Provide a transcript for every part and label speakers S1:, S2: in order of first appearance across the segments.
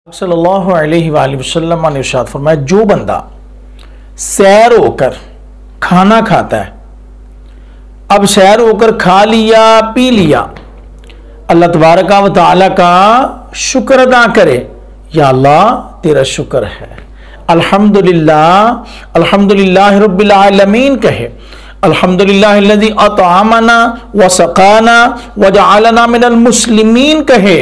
S1: सल्लल्लाहु अलैहि वसल्लम ने इरशाद फरमाया, जो बंदा सैर होकर खाना खाता है, अब सैर होकर खा लिया पी लिया, अल्लाह तबारक व तआला का शुक्र अदा करे, या अल्लाह तेरा शुक्र है, अल्हम्दुलिल्लाह अल्हम्दुलिल्लाह रब्बिल आलमीन कहे, अल्हम्दुलिल्लाहिल्लज़ी अतअमना व सक़ाना व जअलना मिनल मुस्लिमीन कहे।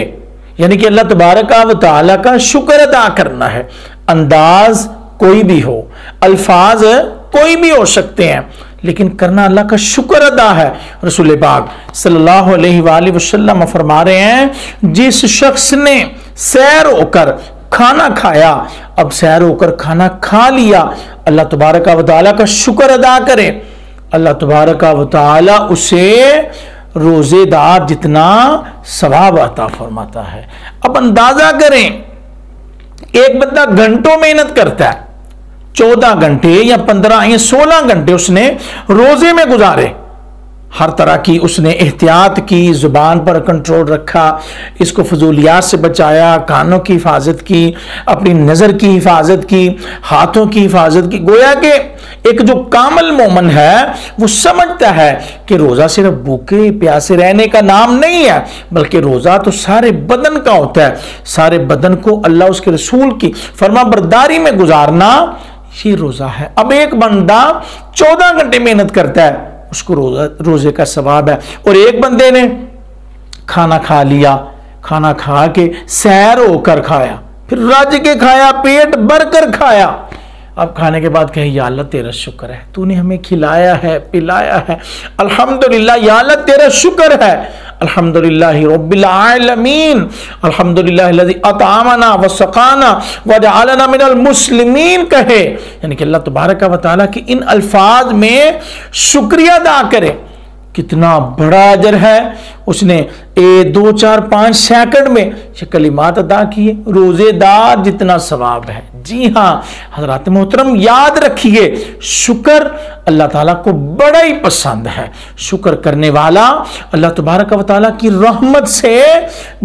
S1: यानी कि अल्लाह तबारक व तआला का शुक्र अदा करना है। अंदाज कोई भी हो, अल्फाज कोई भी हो सकते हैं, लेकिन करना अल्लाह का शुक्र अदा है। रसूल पाक सल्लल्लाहु अलैहि वसल्लम फरमा रहे हैं, जिस शख्स ने सैर होकर खाना खाया, अब सैर होकर खाना खा लिया, अल्लाह तबारक व तआला का शुक्र अदा करे, अल्लाह तबारक व तआला उसे रोजेदार जितना सवाब अता फरमाता है। अब अंदाजा करें, एक बंदा घंटों मेहनत करता है, 14 घंटे या 15 या 16 घंटे उसने रोजे में गुजारे, हर तरह की उसने एहतियात की, जुबान पर कंट्रोल रखा, इसको फजूलियात से बचाया, कानों की हिफाजत की, अपनी नज़र की हिफाजत की, हाथों की हिफाजत की। गोया कि एक जो कामल मोमन है वो समझता है कि रोज़ा सिर्फ भूखे प्यासे रहने का नाम नहीं है, बल्कि रोज़ा तो सारे बदन का होता है। सारे बदन को अल्लाह उसके रसूल की फरमाबरदारी में गुजारना, ये रोज़ा है। अब एक बंदा 14 घंटे मेहनत करता है, उसको रोजे का सवाब है, और एक बंदे ने खाना खा लिया, खाना खा के सैर होकर खाया, फिर रज के खाया, पेट भर कर खाया, अब खाने के बाद कहे, या अल्लाह तेरा शुक्र है, तूने हमें खिलाया है पिलाया है, अल्हम्दुलिल्लाह, या अल्लाह तेरा शुक्र है, अल्हम्दुलिल्लाह रब्बिल आलमीन, अल्हम्दुलिल्लाहिल्लज़ी अतअमना व सक़ाना व जअलना मिनल मुस्लिमीन कहे। यानी कि अल्लाह तबारक व तआला की इन अल्फाज में शुक्रिया अदा करे, कितना बड़ा अजर है। उसने 2, 4, 5 सेकंड में ये कलिमात अदा किए, रोजेदार जितना सवाब है। जी हाँ हज़रात मोहतरम, याद रखिए, शुक्र अल्लाह ताला को बड़ा ही पसंद है। शुक्र करने वाला अल्लाह तबारक व तआला की रहमत से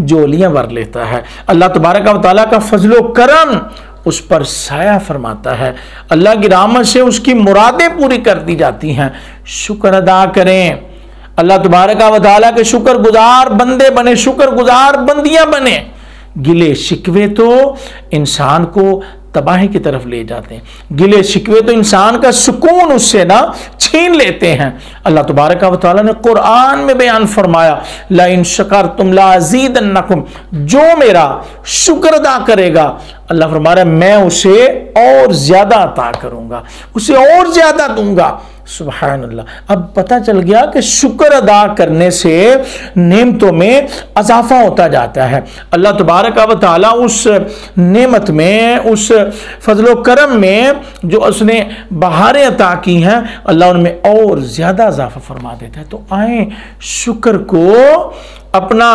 S1: जोलियां भर लेता है। अल्लाह तबारक व तआला का फजलो करम उस पर साया फरमाता है, अल्लाह की रहमत से उसकी मुरादें पूरी कर दी जाती हैं। शुक्र अदा करें, अल्लाह तबारक व तआला के शुक्र गुजार बंदे बने, शुक्र गुजार बंदियां बने। गिले शिकवे तो इंसान को तबाही की तरफ ले जाते हैं, गिले शिकवे तो इंसान का सुकून उससे ना छीन लेते हैं। अल्लाह तबारक व तआला ने कुरान में बयान फरमाया, ला इन शकरतुम ला अज़ीदन्नकुम, जो मेरा शुक्र अदा करेगा, अल्लाह फरमा रहा है मैं उसे और ज्यादा अता करूंगा, उसे और ज्यादा दूंगा। सुभान अल्लाह। अब पता चल गया कि शुक्र अदा करने से नेमतों में अजाफा होता जाता है। अल्लाह तबारक व तआला उस नेमत में, उस फजलो करम में जो उसने बहारें अता की हैं, अल्लाह उनमें और ज्यादा अजाफा फरमा देता है। तो आए शुक्र को अपना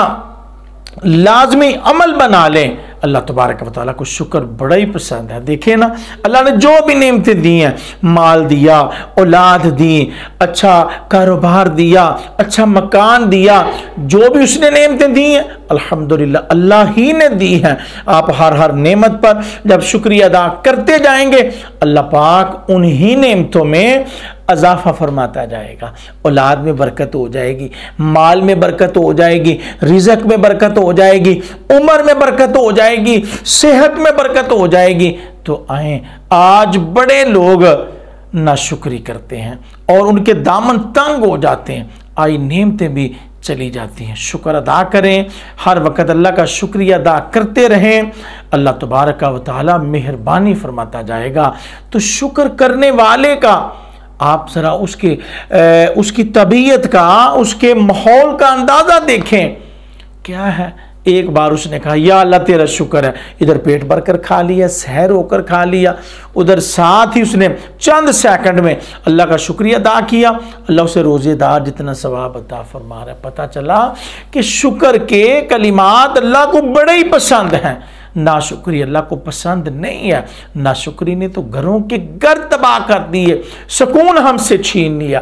S1: लाजमी अमल बना लें। अल्लाह तबारक व तआला को शुक्र बड़ा ही पसंद है। देखें ना, अल्लाह ने जो भी नेमतें दी हैं, माल दिया, औलाद दी, अच्छा कारोबार दिया, अच्छा मकान दिया, जो भी उसने नेमतें दी हैं अल्हम्दुलिल्लाह अल्लाह ही ने दी हैं। आप हर नेमत पर जब शुक्रिया अदा करते जाएंगे, अल्लाह पाक उन्हीं नेमतों में अजाफा फरमाता जाएगा। औलाद में बरकत हो जाएगी, माल में बरकत हो जाएगी, रिज़्क़ में बरकत हो जाएगी, उम्र में बरकत हो जाएगी, सेहत में बरकत हो जाएगी। तो आए, आज बड़े लोग नाशुक्री करते हैं और उनके दामन तंग हो जाते हैं, आई नेमतें भी चली जाती हैं। शुक्र अदा करें, हर वक्त अल्लाह का शुक्रिया अदा करते रहें, अल्लाह तबारक व तआला मेहरबानी फरमाता जाएगा। तो शुक्र करने वाले का आप जरा उसकी तबीयत का, उसके माहौल का अंदाजा देखें क्या है। एक बार उसने कहा, या अल्लाह तेरा शुक्र है, इधर पेट भर कर खा लिया, सहर होकर खा लिया, उधर साथ ही उसने चंद सेकंड में अल्लाह का शुक्रिया अदा किया, अल्लाह उसे रोजेदार जितना सवाब अता फरमा रहा है। पता चला कि शुक्र के कलिमात अल्लाह को बड़े ही पसंद हैं, नाशुक्री अल्लाह को पसंद नहीं है। नाशुक्री ने तो घरों के घर तबाह कर दिए, सुकून हमसे छीन लिया।